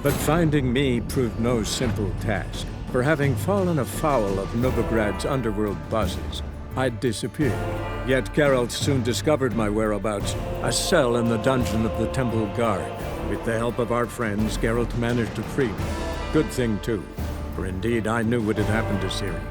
But finding me proved no simple task. For having fallen afoul of Novigrad's underworld bosses, I'd disappeared. Yet Geralt soon discovered my whereabouts, a cell in the dungeon of the Temple Guard. With the help of our friends, Geralt managed to free me. Good thing, too, for indeed I knew what had happened to Ciri.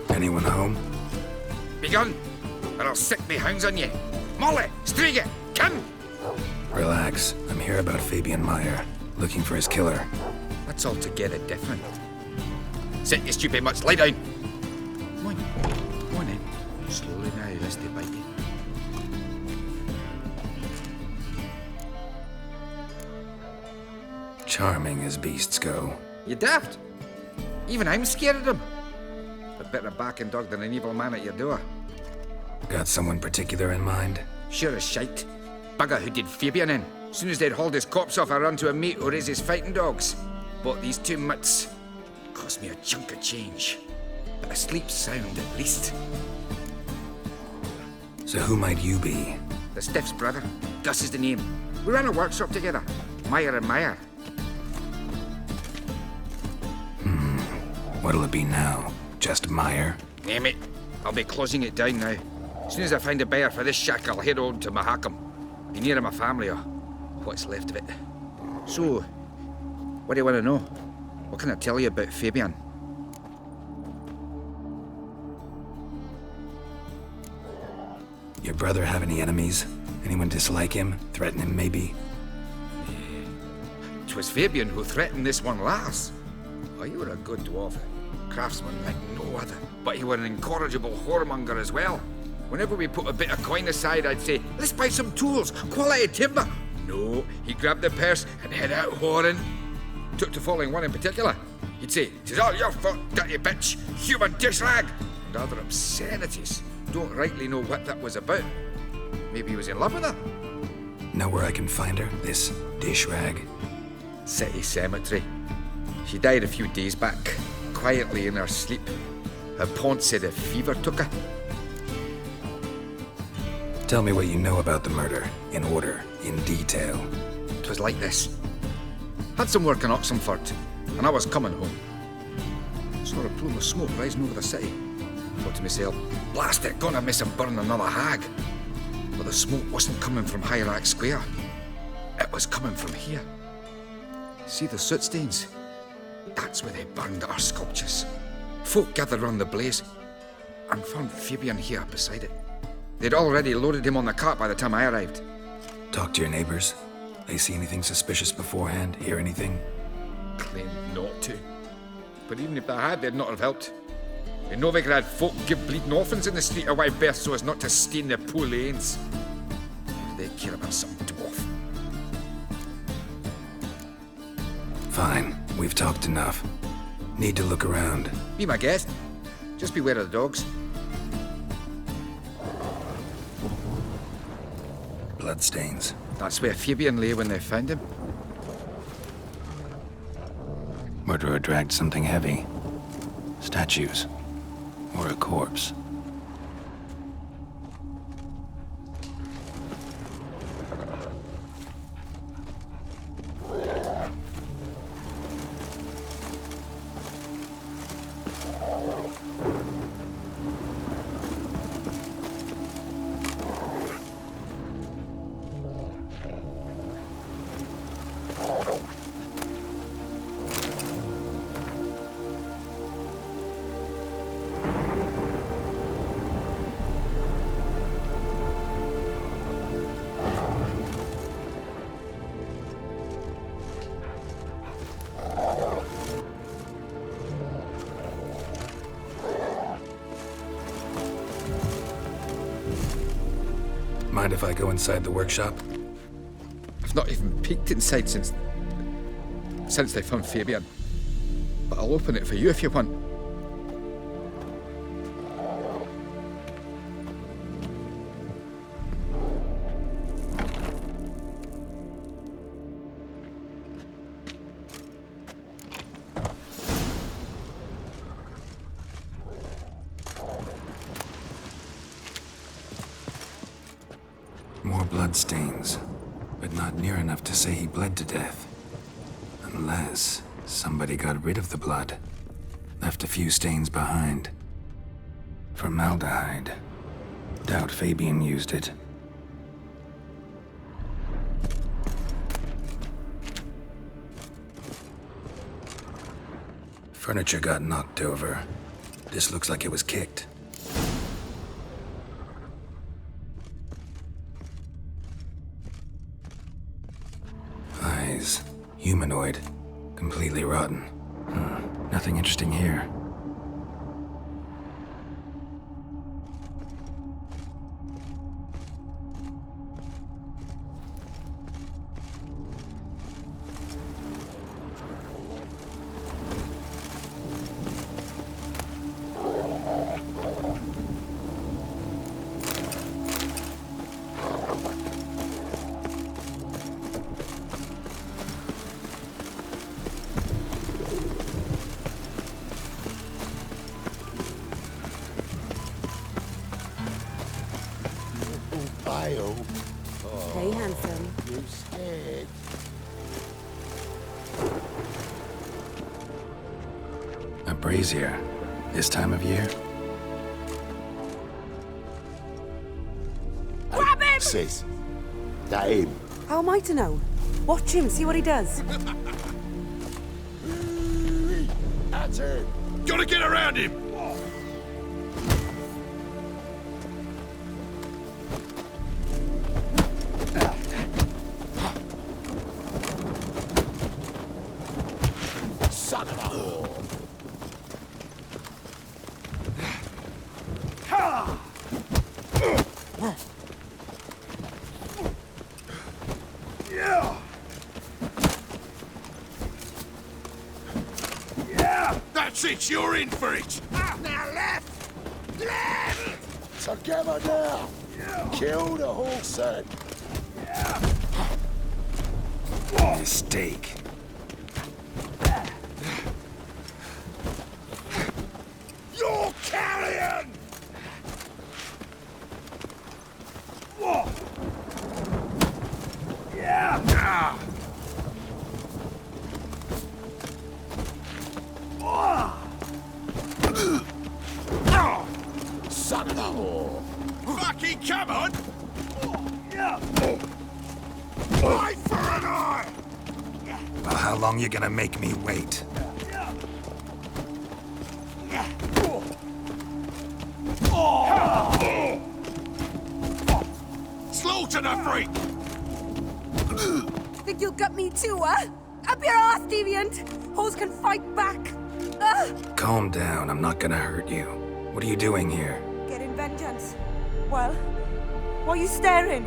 Anyone home? Begun, or I'll sick me hounds on you. Molly, Striga, come! Relax. I'm here about Fabian Meyer, looking for his killer. That's altogether different. Sit, you stupid mutts, lie down. Come on in. Slowly now, lest they bite you. Charming as beasts go. You daft? Even I'm scared of them. But better backing dog than an evil man at your door. Got someone particular in mind? Sure as shite. Bugger who did Fabian in. Soon as they'd hauled his corpse off, I run to a mate who raised his fighting dogs. Bought these two mutts. Cost me a chunk of change. But I sleep sound at least. So who might you be? The Stiff's brother. Gus is the name. We ran a workshop together. Meyer and Meyer. What'll it be now? Just Meyer? Name it. I'll be closing it down now. As soon as I find a buyer for this shack, I'll head on to Mahakam. Be near my family, or what's left of it. So, what do you want to know? What can I tell you about Fabian? Your brother have any enemies? Anyone dislike him? Threaten him, maybe? 'Twas Fabian who threatened this one last. Oh, you were a good dwarf. Craftsman like no other. But you were an incorrigible whoremonger as well. Whenever we put a bit of coin aside, I'd say, let's buy some tools, quality timber. No, he grabbed the purse and head out whoring. Took to following one in particular. He'd say, "'Tis all your fault, dirty bitch, human dish rag," and other obscenities. Don't rightly know what that was about. Maybe he was in love with her? Know where I can find her? This dish rag? City cemetery. She died a few days back, quietly in her sleep. Her pont said a fever took her. Tell me what you know about the murder, in order, in detail. 'Twas like this. Had some work in Oxenford, and I was coming home. Saw a plume of smoke rising over the city. Thought to myself, blast it, gonna miss and burn another hag. But the smoke wasn't coming from Hierarch Square. It was coming from here. See the soot stains? That's where they burned our sculptures. Folk gathered round the blaze and found Fabian here beside it. They'd already loaded him on the cart by the time I arrived. Talk to your neighbors. They see anything suspicious beforehand? Hear anything? Claimed not to. But even if they had, they'd not have helped. In Novigrad, folk give bleeding orphans in the street a wide berth so as not to stain their poor lanes. They care about some dwarf. Fine, we've talked enough. Need to look around. Be my guest. Just beware of the dogs. Bloodstains. That's where Fabian lay when they found him. Murderer dragged something heavy. Statues. Or a corpse. Mind if I go inside the workshop? I've not even peeked inside since they found Fabian. But I'll open it for you if you want. More bloodstains, but not near enough to say he bled to death. Unless somebody got rid of the blood, left a few stains behind. Formaldehyde. Doubt Fabian used it. Furniture got knocked over. This looks like it was kicked. Eyes. Humanoid. Completely rotten. Nothing interesting here. Hey, handsome. You scared? A brazier. This time of year? Grab him! Sis, that him. How am I to know? Watch him, see what he does. That's him. Gotta get around him! Son of a whore. That's it, you're in for it! Now left! Left! Together now! Kill the whole son. Mistake. You're carrion! Son of a whore! Fucking come on! Eye for an eye! Well, how long you gonna make me wait? Slaughter the freak! Think you'll gut me too, huh? Up your ass, deviant! Hoes can fight back! Calm down, I'm not gonna hurt you. What are you doing here? Getting vengeance. Well, why are you staring?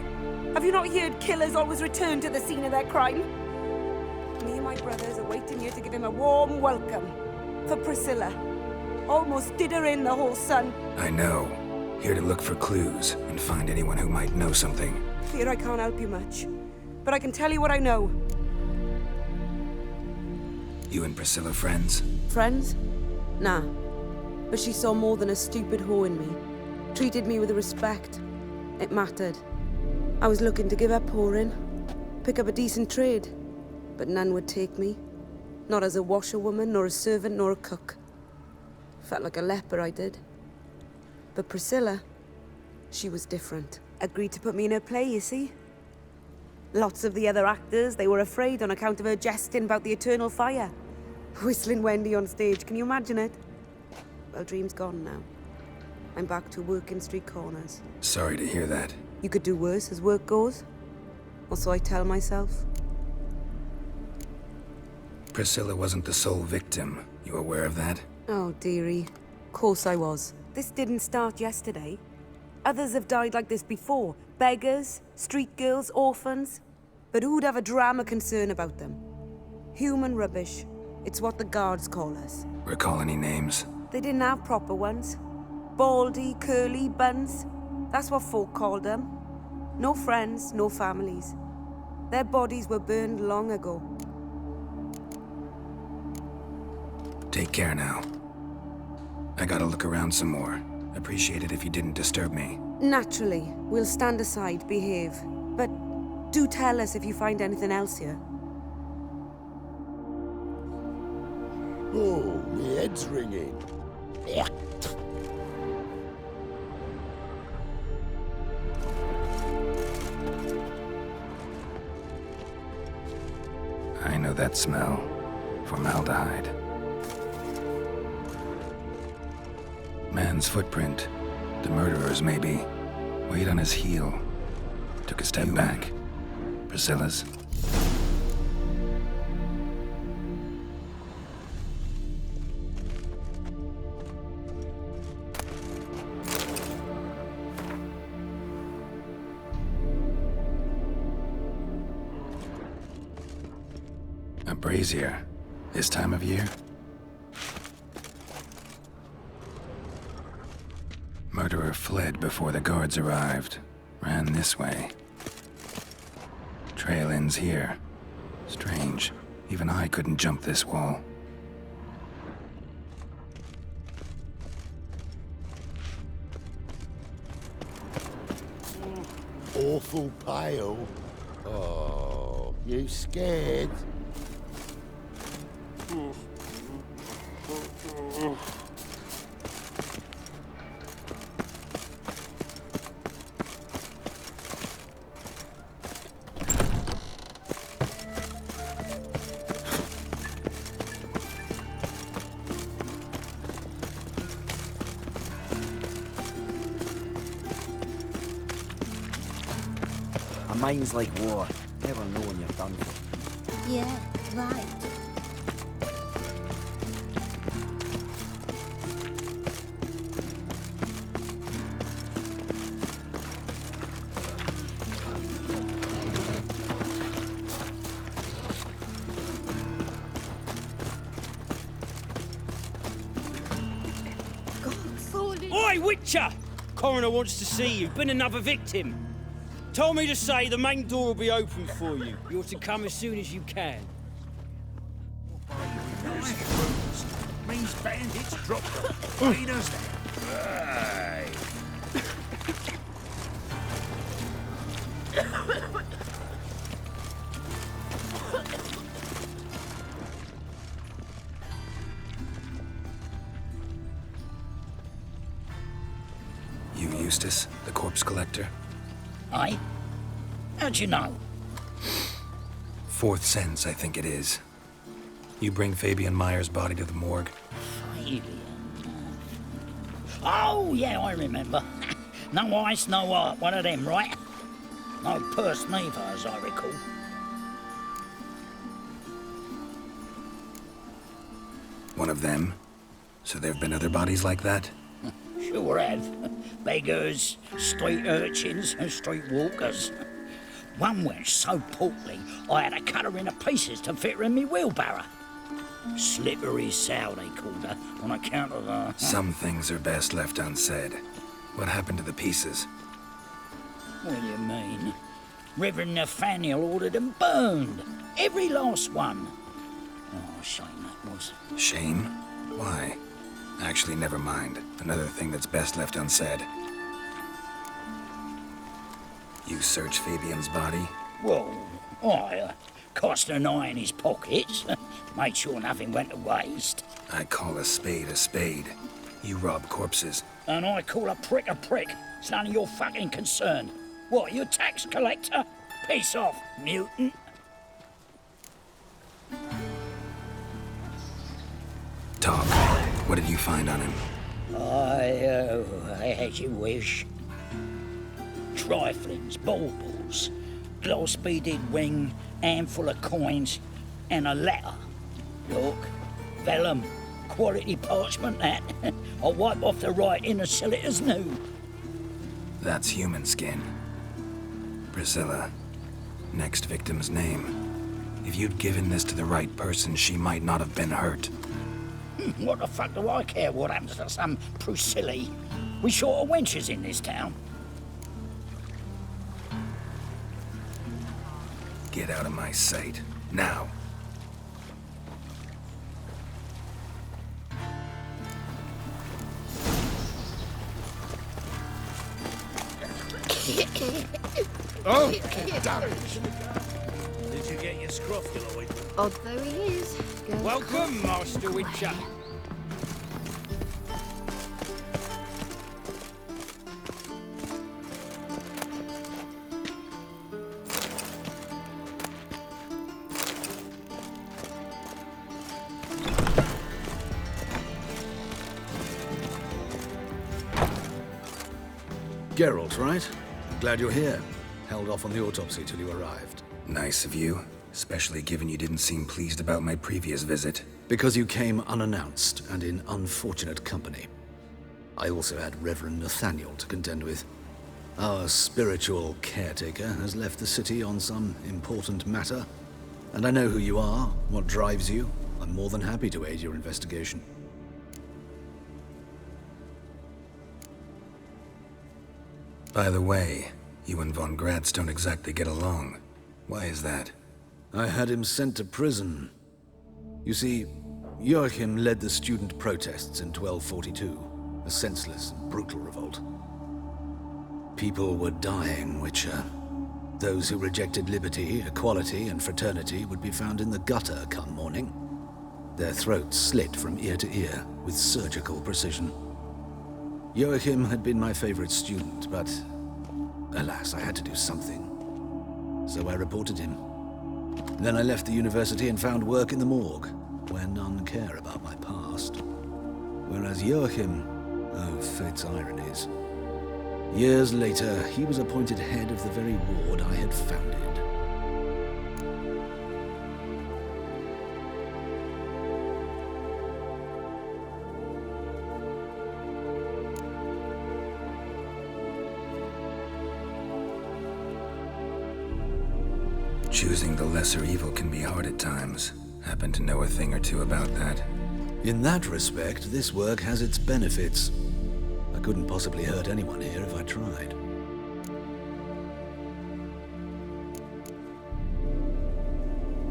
Have you not heard killers always return to the scene of their crime? Me and my brothers are waiting here to give him a warm welcome. For Priscilla. Almost did her in, the whole son. I know. Here to look for clues and find anyone who might know something. Fear I can't help you much. But I can tell you what I know. You and Priscilla friends? Friends? Nah. But she saw more than a stupid whore in me. Treated me with respect. It mattered. I was looking to give up whoring. Pick up a decent trade. But none would take me. Not as a washerwoman, nor a servant, nor a cook. Felt like a leper, I did. But Priscilla, she was different. Agreed to put me in her play, you see? Lots of the other actors, they were afraid on account of her jesting about the eternal fire. Whistling Wendy on stage, can you imagine it? Well, dream's gone now. I'm back to working street corners. Sorry to hear that. You could do worse as work goes. Or so I tell myself. Priscilla wasn't the sole victim. You aware of that? Oh, dearie. Course I was. This didn't start yesterday. Others have died like this before. Beggars, street girls, orphans. But who'd have a drama concern about them? Human rubbish. It's what the guards call us. Recall any names? They didn't have proper ones. Baldy, curly, buns. That's what folk called them. No friends, no families. Their bodies were burned long ago. Take care now. I gotta look around some more. Appreciate it if you didn't disturb me. Naturally, we'll stand aside, behave. But do tell us if you find anything else here. Oh, my head's ringing. I know that smell. Formaldehyde. Man's footprint. The murderer's, maybe. Weight on his heel. Took a step back. Priscilla's. A brazier. This time of year? Murderer fled before the guards arrived. Ran this way. Trail ends here. Strange. Even I couldn't jump this wall. Awful pale. Oh, you scared? A mind's like war. Never know when you're done for. Yeah, right. Oi, Witcher! Coroner wants to see you. Been another victim. Told me to say the main door will be open for you. You're to come as soon as you can. Means bandits drop the raiders. Aye. You Eustace, the corpse collector? Aye? How'd you know? Fourth sense, I think it is. You bring Fabian Meyer's body to the morgue? Fabian. Oh, yeah, I remember. No ice, no art, one of them, right? No purse neither, as I recall. One of them? So there have been other bodies like that? Sure have. Beggars, street urchins, and street walkers. One went so portly, I had to cut her into pieces to fit her in me wheelbarrow. Slippery sow, they called her, on account of her. Some things are best left unsaid. What happened to the pieces? What do you mean? Reverend Nathaniel ordered them burned. Every last one. Oh, shame that was. Shame? Why? Actually, never mind. Another thing that's best left unsaid. You search Fabian's body? Well, I cast an eye in his pockets. Made sure nothing went to waste. I call a spade a spade. You rob corpses. And I call a prick a prick. It's none of your fucking concern. What, you tax collector? Peace off, mutant. Talk. What did you find on him? As you wish. Triflings, baubles, gloss-beaded ring, handful of coins, and a letter. Look, vellum, quality parchment that. I'll wipe off the writing and sell it as new. That's human skin. Priscilla. Next victim's name. If you'd given this to the right person, she might not have been hurt. What the fuck do I care what happens to some Priscilla? We short of wenches in this town. Get out of my sight. Now. Oh, damn it. Did you get your scrofula? Odd though he is. Go Welcome, Master Witcher. Geralt, right? Glad you're here. Held off on the autopsy till you arrived. Nice of you, especially given you didn't seem pleased about my previous visit. Because you came unannounced and in unfortunate company. I also had Reverend Nathaniel to contend with. Our spiritual caretaker has left the city on some important matter. And I know who you are, what drives you. I'm more than happy to aid your investigation. By the way, you and Von Gratz don't exactly get along. Why is that? I had him sent to prison. You see, Joachim led the student protests in 1242, a senseless and brutal revolt. People were dying, Witcher. Those who rejected liberty, equality, and fraternity would be found in the gutter come morning. Their throats slit from ear to ear with surgical precision. Joachim had been my favorite student, but alas, I had to do something. So I reported him. Then I left the university and found work in the morgue, where none care about my past. Whereas Joachim, oh, fate's ironies. Years later, he was appointed head of the very ward I had founded. Choosing the lesser evil can be hard at times. Happen to know a thing or two about that. In that respect, this work has its benefits. I couldn't possibly hurt anyone here if I tried.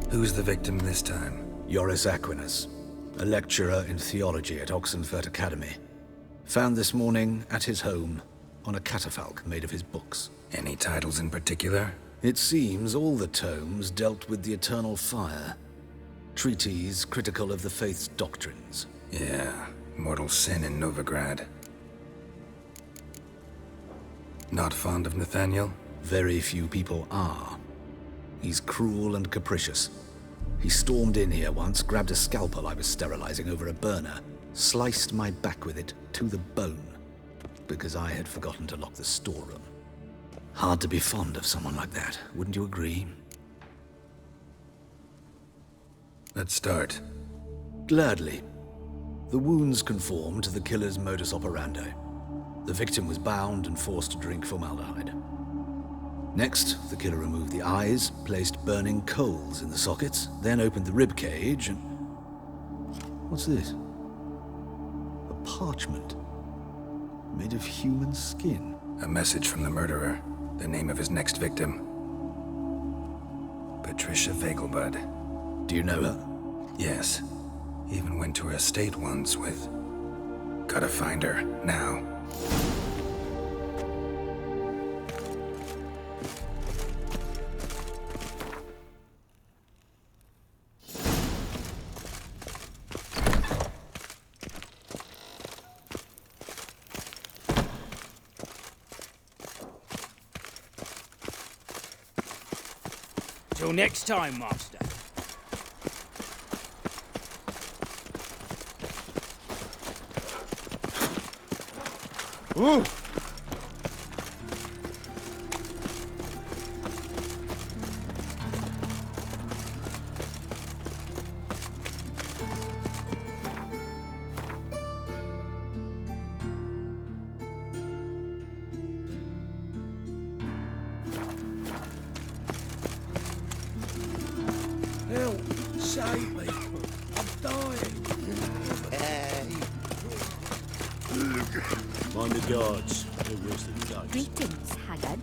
Who's the victim this time? Joris Aquinas, a lecturer in theology at Oxenfurt Academy. Found this morning at his home on a catafalque made of his books. Any titles in particular? It seems all the tomes dealt with the eternal fire. Treatises critical of the faith's doctrines. Yeah, mortal sin in Novigrad. Not fond of Nathaniel? Very few people are. He's cruel and capricious. He stormed in here once, grabbed a scalpel I was sterilizing over a burner, sliced my back with it to the bone, because I had forgotten to lock the storeroom. Hard to be fond of someone like that, wouldn't you agree? Let's start. Gladly. The wounds conform to the killer's modus operandi. The victim was bound and forced to drink formaldehyde. Next, the killer removed the eyes, placed burning coals in the sockets, then opened the rib cage and... What's this? A parchment. Made of human skin. A message from the murderer. The name of his next victim. Patricia Vegelbud. Do you know her? Yes. Even went to her estate once with... Gotta find her, now. Till next time, Master. Ooh! save me. I'm dying. Mind the guards. They're roasting goats. Greetings, Haggard.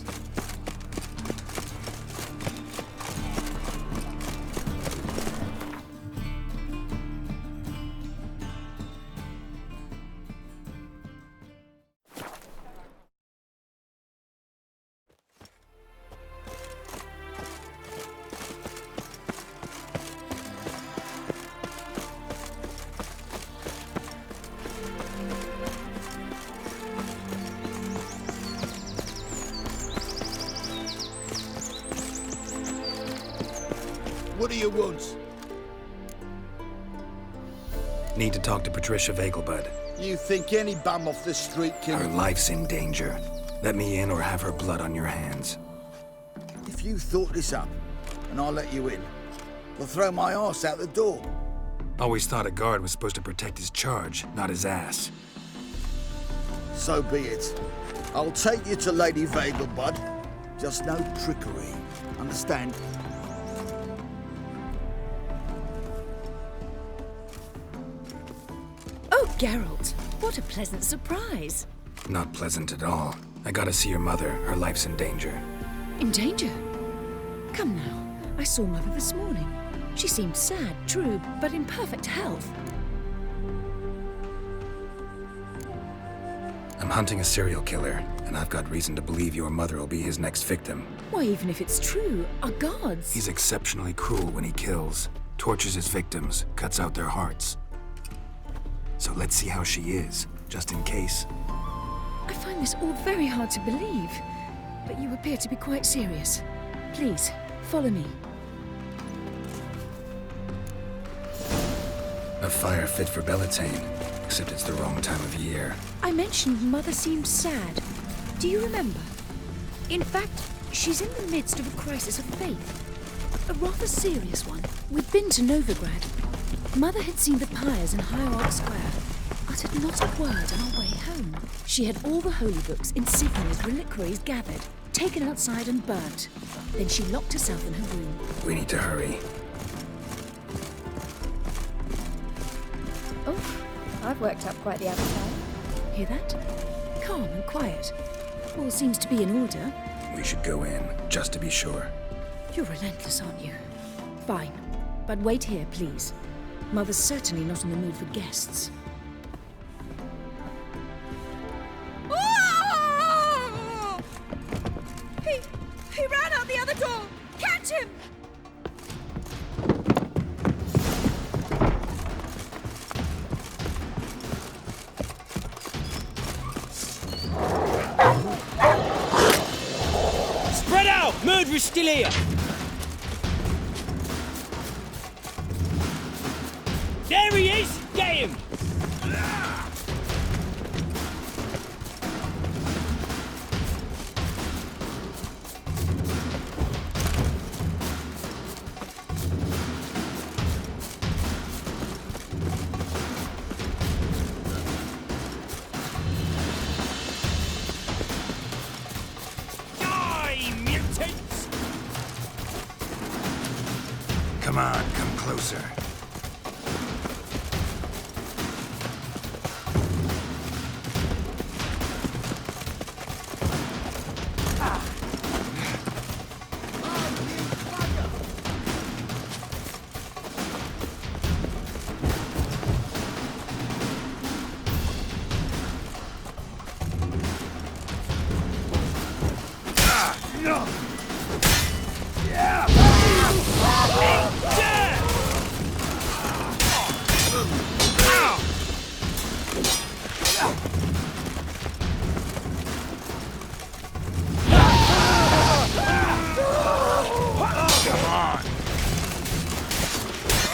What do you want? Need to talk to Patricia Vegelbud. You think any bum off the street can... Her life's in danger. Let me in or have her blood on your hands. If you thought this up, and I'll let you in, I'll throw my arse out the door. Always thought a guard was supposed to protect his charge, not his ass. So be it. I'll take you to Lady Vegelbud. Just no trickery. Understand? Oh, Geralt, what a pleasant surprise. Not pleasant at all. I gotta see your mother. Her life's in danger. In danger? Come now, I saw Mother this morning. She seemed sad, true, but in perfect health. I'm hunting a serial killer, and I've got reason to believe your mother will be his next victim. Why, even if it's true, our gods... He's exceptionally cruel when he kills, tortures his victims, cuts out their hearts. So let's see how she is, just in case. I find this all very hard to believe, but you appear to be quite serious. Please, follow me. A fire fit for Bellatane, except it's the wrong time of year. I mentioned Mother seemed sad. Do you remember? In fact, she's in the midst of a crisis of faith. A rather serious one. We'd been to Novigrad. Mother had seen the pyres in Hierarch Square, uttered not a word on our way home. She had all the holy books insignias, reliquaries gathered, taken outside and burnt. Then she locked herself in her room. We need to hurry. Oh, I've worked up quite the appetite. Hear that? Calm and quiet. All seems to be in order. We should go in, just to be sure. You're relentless, aren't you? Fine. But wait here, please. Mother's certainly not in the mood for guests. He ran out the other door! Catch him! Spread out! Murderer's still here! There he is! Get him! Die, mutants! Come on, come closer.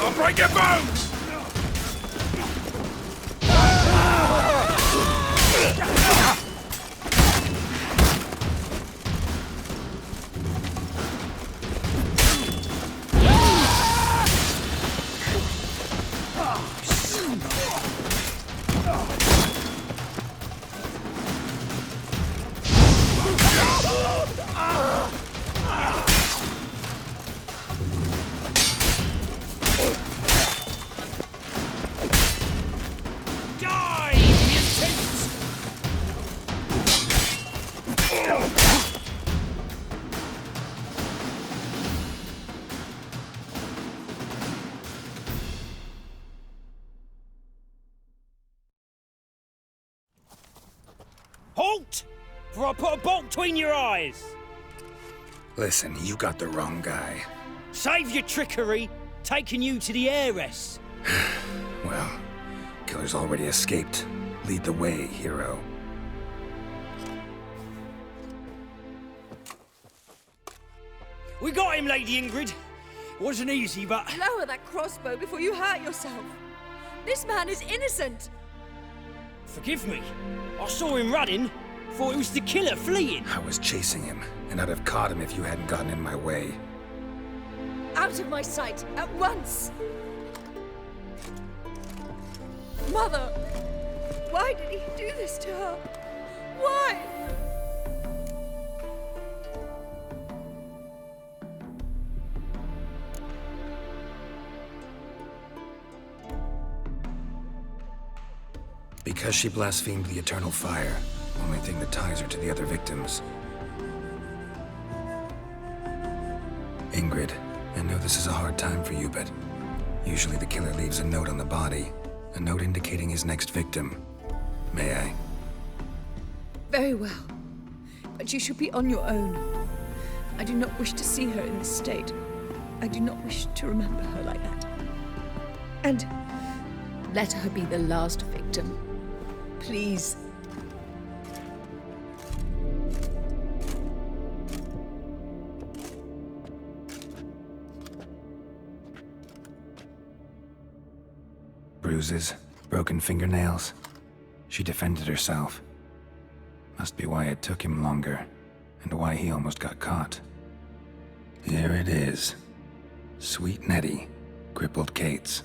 I'll break your bones! Halt! For I put a bolt between your eyes! Listen, you got the wrong guy. Save your trickery, taking you to the heiress. Well, killer's already escaped. Lead the way, hero. We got him, Lady Ingrid. Wasn't easy, but... Lower that crossbow before you hurt yourself. This man is innocent. Forgive me. I saw him running. Thought it was the killer fleeing. I was chasing him, and I'd have caught him if you hadn't gotten in my way. Out of my sight, at once! Mother! Why did he do this to her? Why? Because she blasphemed the eternal fire. Only thing that ties her to the other victims. Ingrid, I know this is a hard time for you, but usually the killer leaves a note on the body. A note indicating his next victim. May I? Very well. But you should be on your own. I do not wish to see her in this state. I do not wish to remember her like that. And let her be the last victim. Please. Bruises, broken fingernails. She defended herself. Must be why it took him longer, and why he almost got caught. Here it is. Sweet Nettie, crippled Kate's.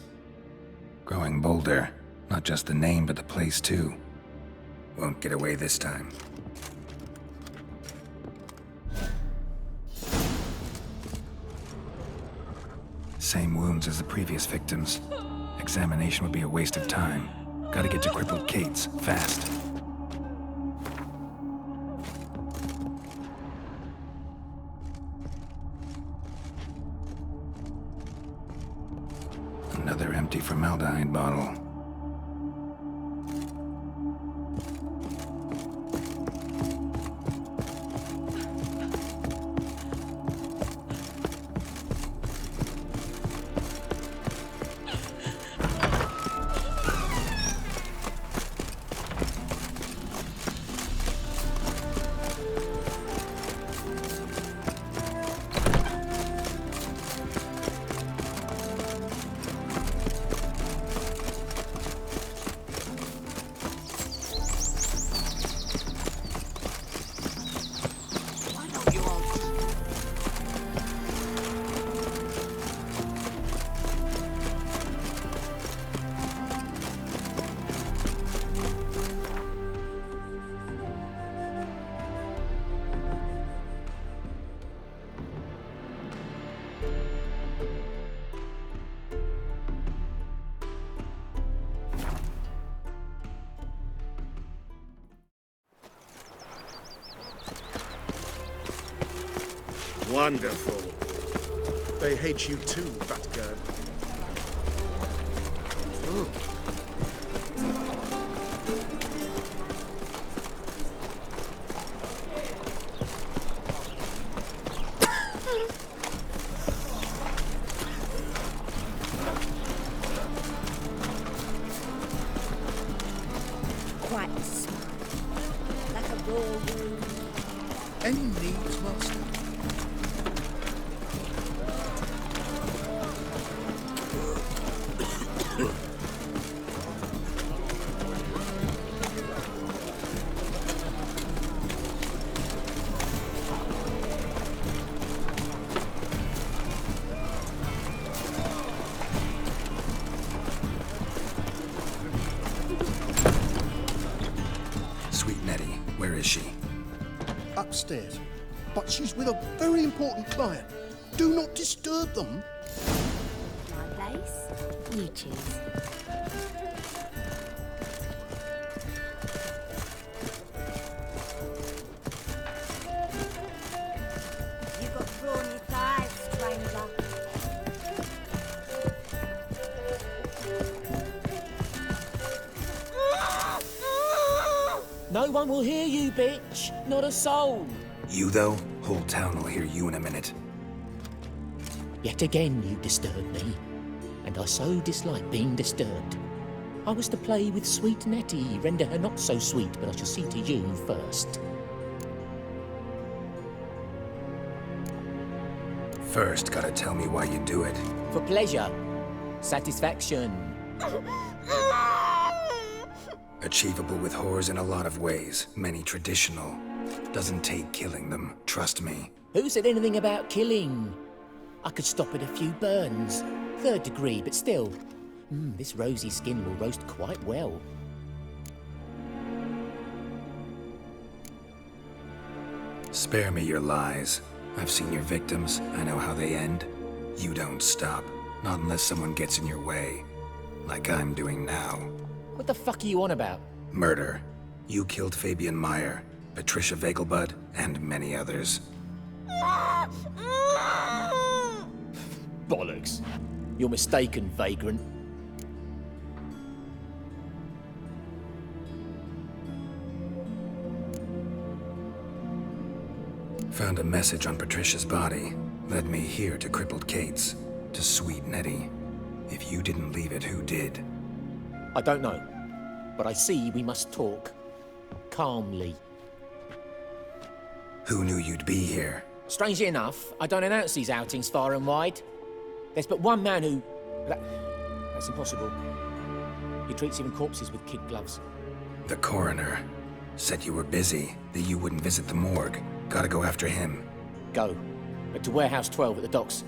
Growing bolder, not just the name but the place too. Won't get away this time. Same wounds as the previous victims. Examination would be a waste of time. Gotta get to crippled Kate's, fast. Another empty formaldehyde bottle. Wonderful. They hate you too, Batgirl. Quite smart. Like a raw wound. Any needs, Master? Sweet Nettie, where is she? Upstairs. But she's with a very important client. Do not disturb them. My place? You choose. You got brawny thighs, stranger. No No one will hear you, bitch. Not a soul. You, though? Whole town will hear you in a minute. Yet again you disturb me, and I so dislike being disturbed. I was to play with sweet Nettie, render her not so sweet, but I shall see to you first. First, gotta tell me why you do it. For pleasure. Satisfaction. Achievable with whores in a lot of ways, many traditional. Doesn't take killing them, trust me. Who said anything about killing? I could stop at a few burns. 3rd degree, but still. This rosy skin will roast quite well. Spare me your lies. I've seen your victims. I know how they end. You don't stop. Not unless someone gets in your way. Like I'm doing now. What the fuck are you on about? Murder. You killed Fabian Meyer, Patricia Vegelbud, and many others. Bollocks. You're mistaken, vagrant. Found a message on Patricia's body. Led me here to crippled Kate's. To sweet Nettie. If you didn't leave it, who did? I don't know. But I see we must talk. Calmly. Who knew you'd be here? Strangely enough, I don't announce these outings far and wide. There's but one man who... That's impossible. He treats even corpses with kid gloves. The coroner. Said you were busy, that you wouldn't visit the morgue. Gotta go after him. Go. But to Warehouse 12 at the docks.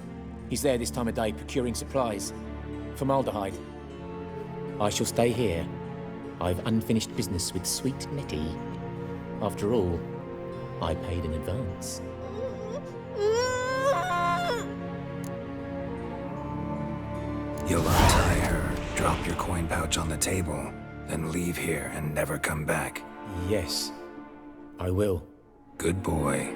He's there this time of day, procuring supplies. Formaldehyde. I shall stay here. I've unfinished business with sweet Nettie. After all, I paid in advance. You'll untie her, drop your coin pouch on the table, then leave here and never come back. Yes, I will. Good boy.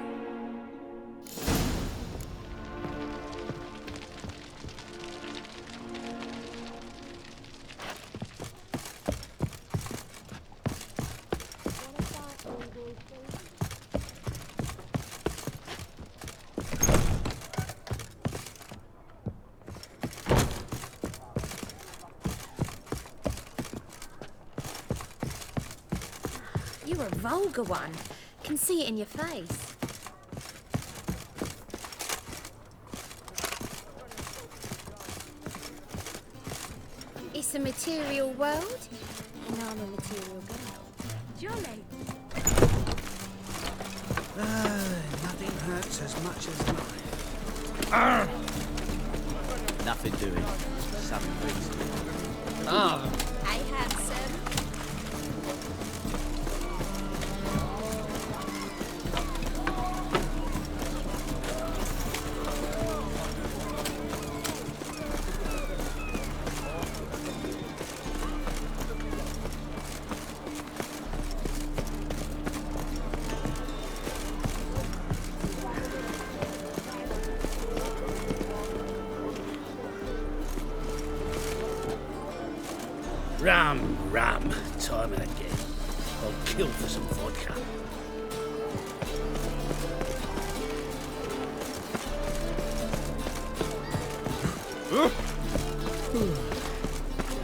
You're a vulgar one. Can see it in your face. It's a material world, and I'm a material girl. Jolly. Nothing hurts as much as life. Nothing doing. Some things. I have some. Rum, time and again. I'll kill for some vodka.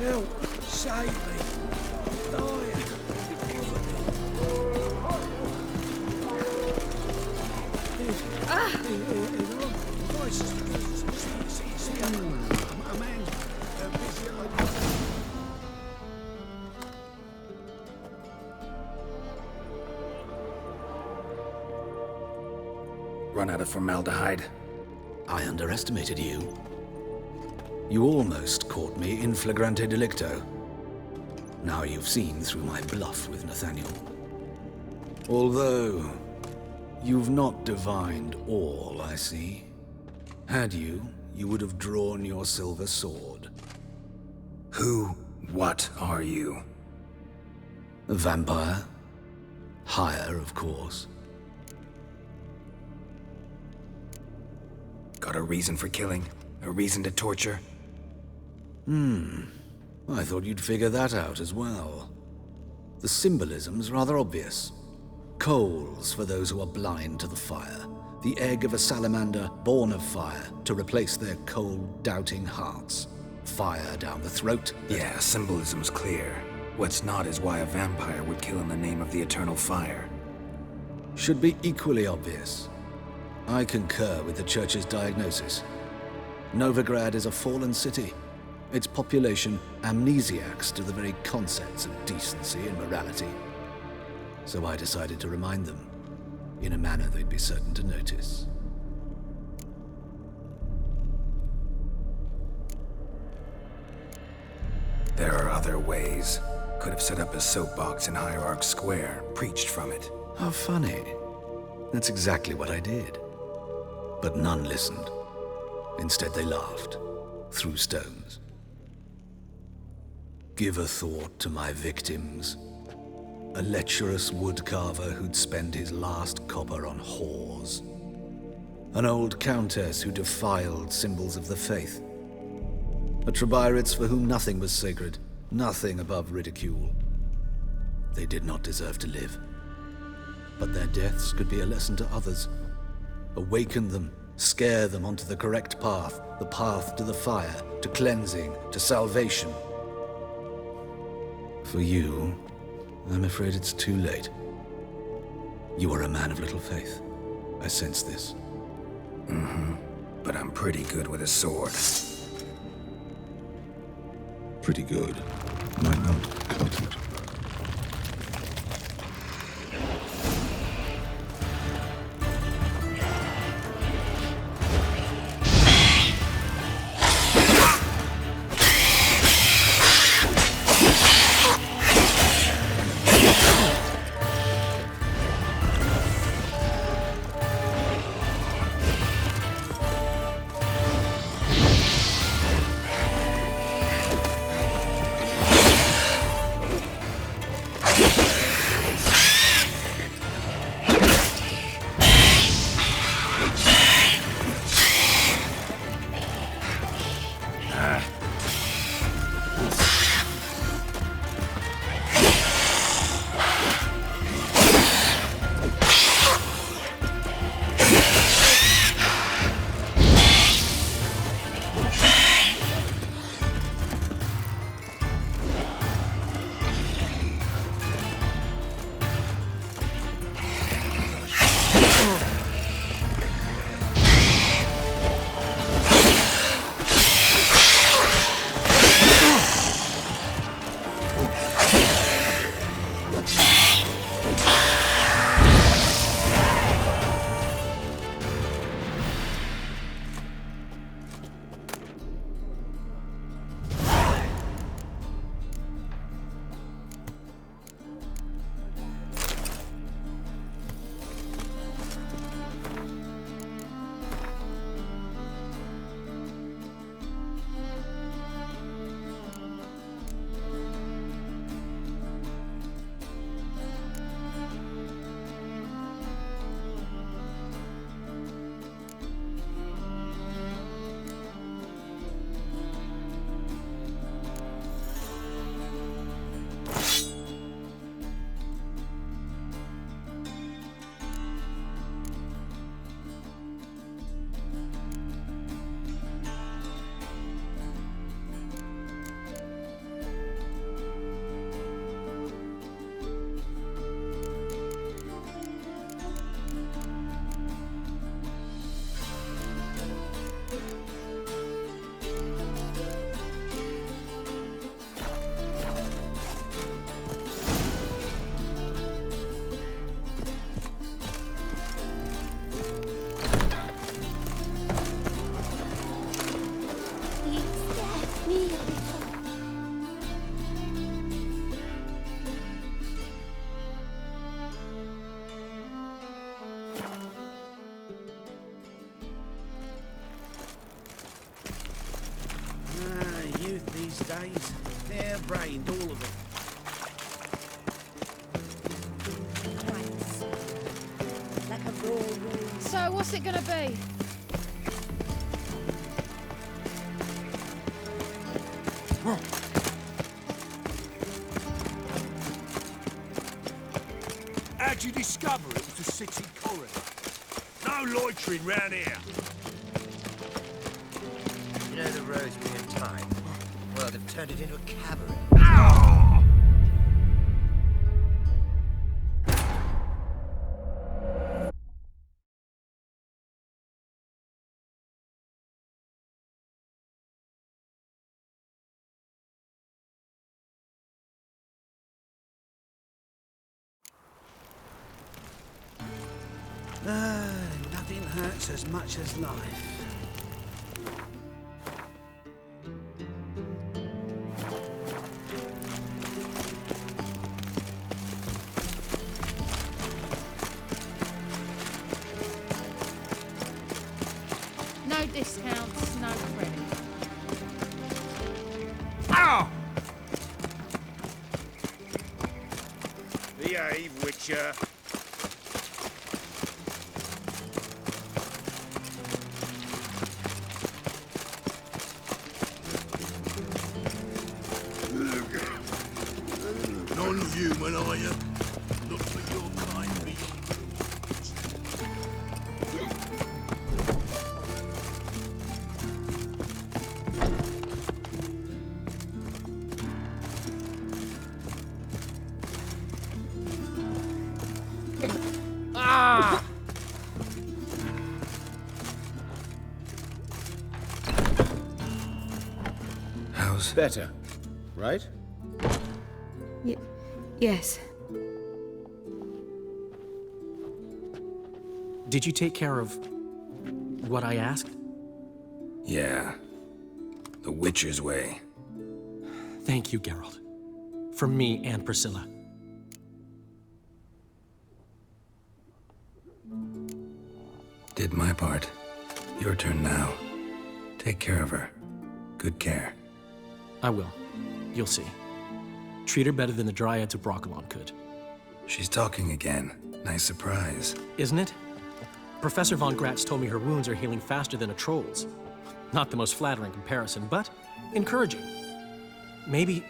Help! Save me! Run out of formaldehyde. I underestimated you. You almost caught me in flagrante delicto. Now you've seen through my bluff with Nathaniel. Although, you've not divined all, I see. Had you, you would have drawn your silver sword. What are you? A vampire. Higher, of course. Got a reason for killing? A reason to torture? I thought you'd figure that out as well. The symbolism's rather obvious. Coals for those who are blind to the fire. The egg of a salamander born of fire to replace their cold, doubting hearts. Fire down the throat. Yeah, symbolism's clear. What's not is why a vampire would kill in the name of the eternal fire. Should be equally obvious. I concur with the Church's diagnosis. Novigrad is a fallen city. Its population amnesiacs to the very concepts of decency and morality. So I decided to remind them, in a manner they'd be certain to notice. There are other ways. Could have set up a soapbox in Hierarch Square, preached from it. How funny. That's exactly what I did. But none listened. Instead they laughed, threw stones. Give a thought to my victims. A lecherous woodcarver who'd spend his last copper on whores. An old countess who defiled symbols of the faith. A Trebirates for whom nothing was sacred, nothing above ridicule. They did not deserve to live. But their deaths could be a lesson to others. Awaken them, scare them onto the correct path, the path to the fire, to cleansing, to salvation. For you, I'm afraid it's too late. You are a man of little faith. I sense this. Mm-hmm. But I'm pretty good with a sword. Pretty good. Might not cut it. Days. They're brained, all of it. Like a raw wound. So, what's it gonna be? How'd you discover it was a city corridor? No loitering round here. You know the road's being tight. Well, they've turned it into a cabaret. Nothing hurts as much as life. No discounts, no credit. Ow! Behave, Witcher. Non-human, are you? Look for your kind beyond. Ah! How's... Better, right? Yes. Did you take care of what I asked? Yeah. The Witcher's way. Thank you, Geralt. From me and Priscilla. Did my part. Your turn now. Take care of her. Good care. I will. You'll see. Treat her better than the Dryads of Brokilon could. She's talking again. Nice surprise. Isn't it? Professor von Gratz told me her wounds are healing faster than a troll's. Not the most flattering comparison, but encouraging. Maybe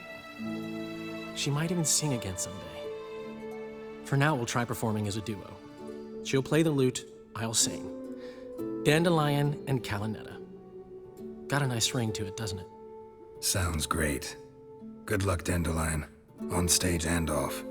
she might even sing again someday. For now, we'll try performing as a duo. She'll play the lute, I'll sing. Dandelion and Calinetta. Got a nice ring to it, doesn't it? Sounds great. Good luck, Dandelion. On stage and off.